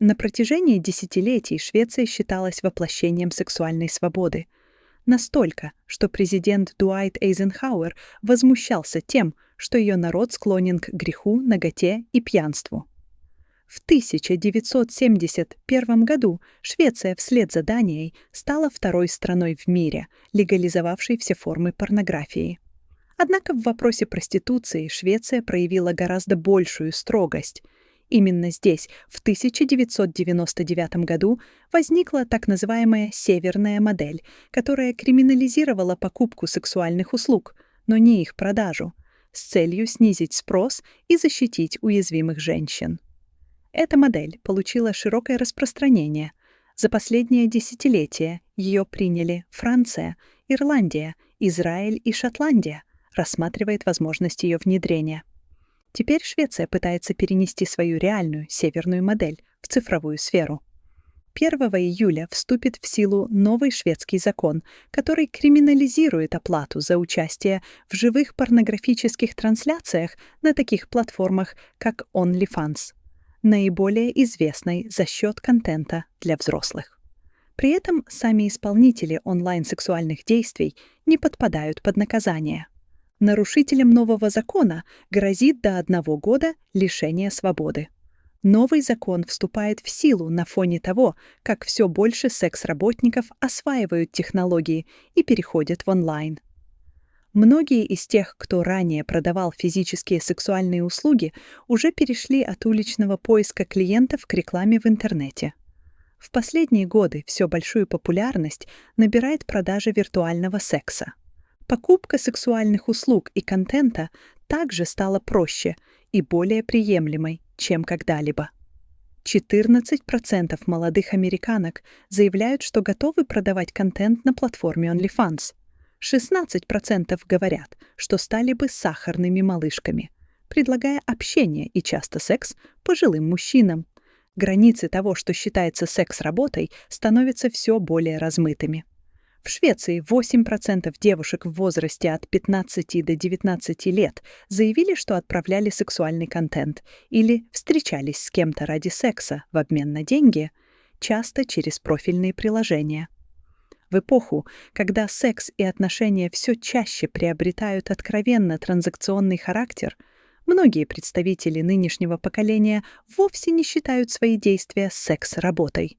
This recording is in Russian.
На протяжении десятилетий Швеция считалась воплощением сексуальной свободы. Настолько, что президент Дуайт Эйзенхауэр возмущался тем, что ее народ склонен к греху, наготе и пьянству. В 1971 году Швеция вслед за Данией стала второй страной в мире, легализовавшей все формы порнографии. Однако в вопросе проституции Швеция проявила гораздо большую строгость. Именно здесь, в 1999 году, возникла так называемая «северная модель», которая криминализировала покупку сексуальных услуг, но не их продажу, с целью снизить спрос и защитить уязвимых женщин. Эта модель получила широкое распространение. За последнее десятилетие ее приняли Франция, Ирландия, Израиль и Шотландия, рассматривает возможность ее внедрения. Теперь Швеция пытается перенести свою реальную северную модель в цифровую сферу. 1 июля вступит в силу новый шведский закон, который криминализирует оплату за участие в живых порнографических трансляциях на таких платформах, как OnlyFans, наиболее известной за счет контента для взрослых. При этом сами исполнители онлайн-сексуальных действий не подпадают под наказание. Нарушителям нового закона грозит до 1 года лишения свободы. Новый закон вступает в силу на фоне того, как все больше секс-работников осваивают технологии и переходят в онлайн. Многие из тех, кто ранее продавал физические сексуальные услуги, уже перешли от уличного поиска клиентов к рекламе в интернете. В последние годы все большую популярность набирает продажа виртуального секса. Покупка сексуальных услуг и контента также стала проще и более приемлемой, чем когда-либо. 14% молодых американок заявляют, что готовы продавать контент на платформе OnlyFans. 16% говорят, что стали бы сахарными малышками, предлагая общение и часто секс пожилым мужчинам. Границы того, что считается секс-работой, становятся все более размытыми. В Швеции 8% девушек в возрасте от 15 до 19 лет заявили, что отправляли сексуальный контент или встречались с кем-то ради секса в обмен на деньги, часто через профильные приложения. В эпоху, когда секс и отношения все чаще приобретают откровенно транзакционный характер, многие представители нынешнего поколения вовсе не считают свои действия секс-работой.